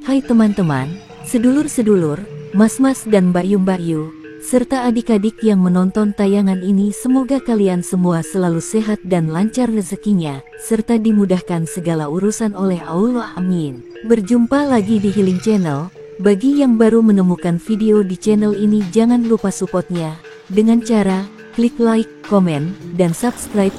Hai teman-teman, sedulur-sedulur, mas-mas dan mbak-yu, serta adik-adik yang menonton tayangan ini, semoga kalian semua selalu sehat dan lancar rezekinya, serta dimudahkan segala urusan oleh Allah, amin. Berjumpa lagi di Healing Channel. Bagi yang baru menemukan video di channel ini, jangan lupa supportnya dengan cara klik like, komen, dan subscribe.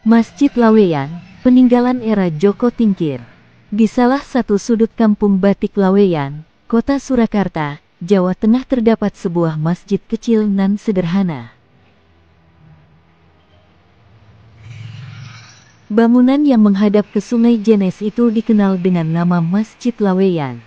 Masjid Laweyan, peninggalan era Joko Tingkir. Di salah satu sudut kampung Batik Laweyan, Kota Surakarta, Jawa Tengah, terdapat sebuah masjid kecil nan sederhana. Bangunan yang menghadap ke Sungai Jenes itu dikenal dengan nama Masjid Laweyan.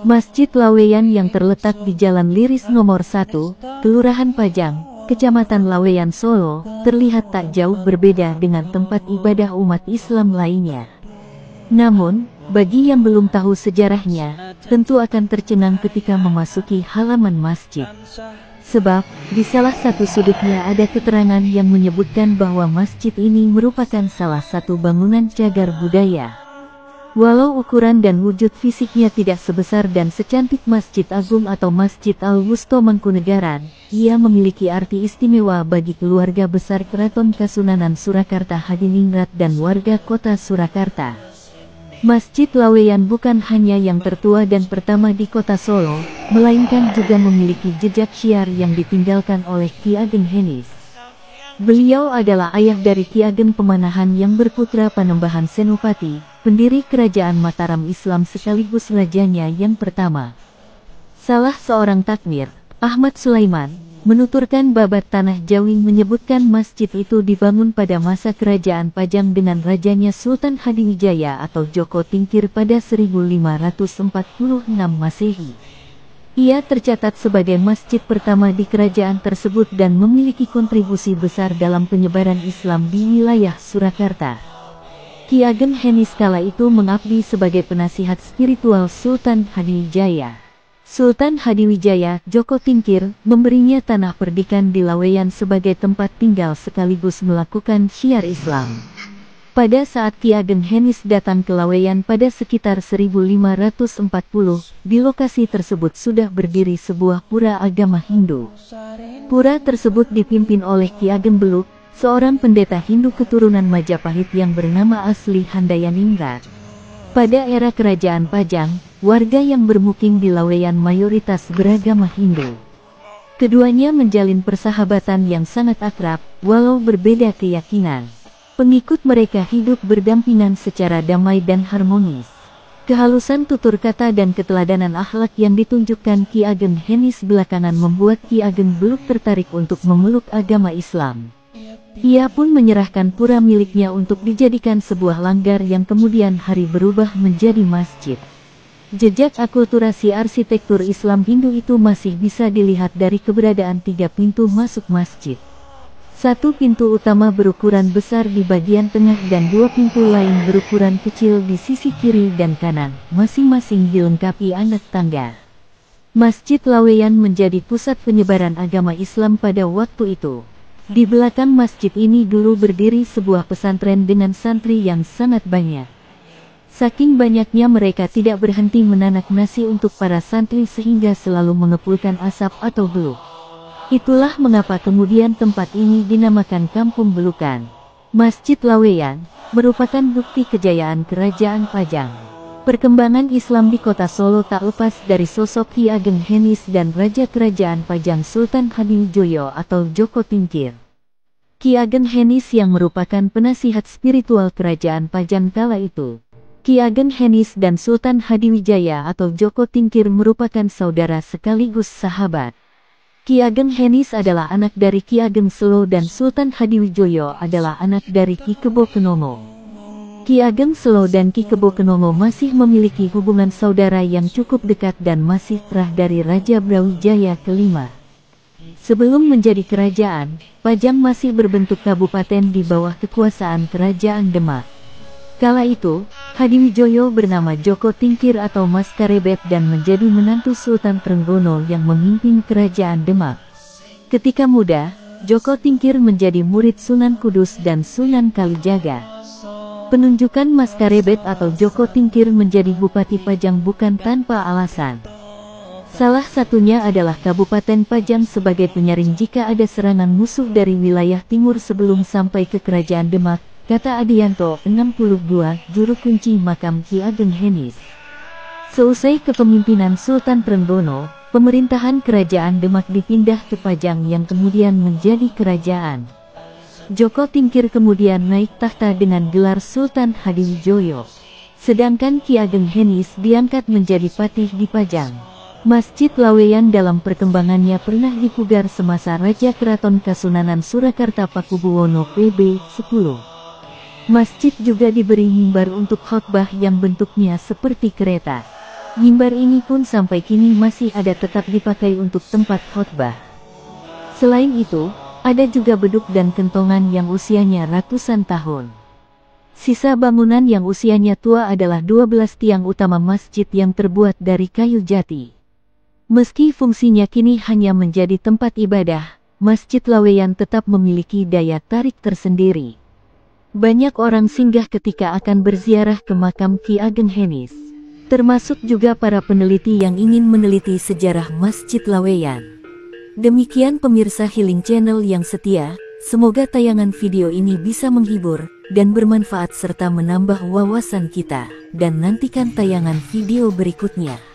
Masjid Laweyan yang terletak di Jalan Liris nomor 1, Kelurahan Pajang, Kecamatan Laweyan, Solo, terlihat tak jauh berbeda dengan tempat ibadah umat Islam lainnya. Namun, bagi yang belum tahu sejarahnya, tentu akan tercengang ketika memasuki halaman masjid. Sebab, di salah satu sudutnya ada keterangan yang menyebutkan bahwa masjid ini merupakan salah satu bangunan cagar budaya. Walau ukuran dan wujud fisiknya tidak sebesar dan secantik Masjid Agung atau Masjid Al-Wusto Mangkunegaran, ia memiliki arti istimewa bagi keluarga besar Keraton Kasunanan Surakarta Hadiningrat dan warga kota Surakarta. Masjid Laweyan bukan hanya yang tertua dan pertama di kota Solo, melainkan juga memiliki jejak syiar yang ditinggalkan oleh Ki Ageng Henis. Beliau adalah ayah dari Ki Ageng Pemanahan yang berputra Panembahan Senopati, pendiri kerajaan Mataram Islam sekaligus rajanya yang pertama. Salah seorang takmir, Ahmad Sulaiman, menuturkan babat Tanah Jawi menyebutkan masjid itu dibangun pada masa kerajaan Pajang dengan rajanya Sultan Hadiwijaya atau Joko Tingkir pada 1546 Masehi. Ia tercatat sebagai masjid pertama di kerajaan tersebut dan memiliki kontribusi besar dalam penyebaran Islam di wilayah Surakarta. Ki Ageng Henis kala itu mengabdi sebagai penasihat spiritual Sultan Hadiwijaya. Sultan Hadiwijaya, Joko Tingkir, memberinya tanah perdikan di Laweyan sebagai tempat tinggal sekaligus melakukan syiar Islam. Pada saat Ki Ageng Henis datang ke Laweyan pada sekitar 1540, di lokasi tersebut sudah berdiri sebuah pura agama Hindu. Pura tersebut dipimpin oleh Ki Ageng Beluk, seorang pendeta Hindu keturunan Majapahit yang bernama asli Handayaningrat. Pada era kerajaan Pajang, warga yang bermukim di Laweyan mayoritas beragama Hindu. Keduanya menjalin persahabatan yang sangat akrab, walau berbeda keyakinan. Pengikut mereka hidup berdampingan secara damai dan harmonis. Kehalusan tutur kata dan keteladanan akhlak yang ditunjukkan Ki Ageng Henis belakangan membuat Ki Ageng Beluk tertarik untuk memeluk agama Islam. Ia pun menyerahkan pura miliknya untuk dijadikan sebuah langgar yang kemudian hari berubah menjadi masjid. Jejak akulturasi arsitektur Islam Hindu itu masih bisa dilihat dari keberadaan 3 pintu masuk masjid. Satu pintu utama berukuran besar di bagian tengah dan 2 pintu lain berukuran kecil di sisi kiri dan kanan, masing-masing dilengkapi anak tangga. Masjid Laweyan menjadi pusat penyebaran agama Islam pada waktu itu. Di belakang masjid ini dulu berdiri sebuah pesantren dengan santri yang sangat banyak. Saking banyaknya mereka tidak berhenti menanak nasi untuk para santri sehingga selalu mengepulkan asap atau beluk. Itulah mengapa kemudian tempat ini dinamakan Kampung Belukan. Masjid Laweyan merupakan bukti kejayaan kerajaan Pajang. Perkembangan Islam di kota Solo tak lepas dari sosok Ki Ageng Henis dan Raja Kerajaan Pajang Sultan Hadiwijaya atau Joko Tingkir. Ki Ageng Henis yang merupakan penasihat spiritual kerajaan Pajang kala itu. Ki Ageng Henis dan Sultan Hadiwijaya atau Joko Tingkir merupakan saudara sekaligus sahabat. Ki Ageng Henis adalah anak dari Ki Ageng Selo dan Sultan Hadiwijaya adalah anak dari Ki Kebo Kenomo. Ki Ageng Selo dan Ki Kebo Kenomo masih memiliki hubungan saudara yang cukup dekat dan masih terah dari Raja Brawijaya kelima. Sebelum menjadi kerajaan, Pajang masih berbentuk kabupaten di bawah kekuasaan Kerajaan Demak. Kala itu, Hadiwijoyo bernama Joko Tingkir atau Mas Karebet dan menjadi menantu Sultan Trenggono yang memimpin kerajaan Demak. Ketika muda, Joko Tingkir menjadi murid Sunan Kudus dan Sunan Kalijaga. Penunjukan Mas Karebet atau Joko Tingkir menjadi Bupati Pajang bukan tanpa alasan. Salah satunya adalah Kabupaten Pajang sebagai penyaring jika ada serangan musuh dari wilayah timur sebelum sampai ke Kerajaan Demak, kata Adianto, 62, juru kunci makam Ki Ageng Henis. Seusai kepemimpinan Sultan Trenggono, pemerintahan Kerajaan Demak dipindah ke Pajang yang kemudian menjadi kerajaan. Joko Tingkir kemudian naik tahta dengan gelar Sultan Hadiwijoyo. Sedangkan Ki Ageng Henis diangkat menjadi patih di Pajang. Masjid Laweyan dalam perkembangannya pernah dipugar semasa Raja Keraton Kasunanan Surakarta Pakubuwono PB 10. Masjid juga diberi mimbar untuk khotbah yang bentuknya seperti kereta. Mimbar ini pun sampai kini masih ada tetap dipakai untuk tempat khotbah. Selain itu, ada juga beduk dan kentongan yang usianya ratusan tahun. Sisa bangunan yang usianya tua adalah 12 tiang utama masjid yang terbuat dari kayu jati. Meski fungsinya kini hanya menjadi tempat ibadah, Masjid Laweyan tetap memiliki daya tarik tersendiri. Banyak orang singgah ketika akan berziarah ke makam Ki Ageng Henis, termasuk juga para peneliti yang ingin meneliti sejarah Masjid Laweyan. Demikian pemirsa Healing Channel yang setia, semoga tayangan video ini bisa menghibur dan bermanfaat serta menambah wawasan kita, dan nantikan tayangan video berikutnya.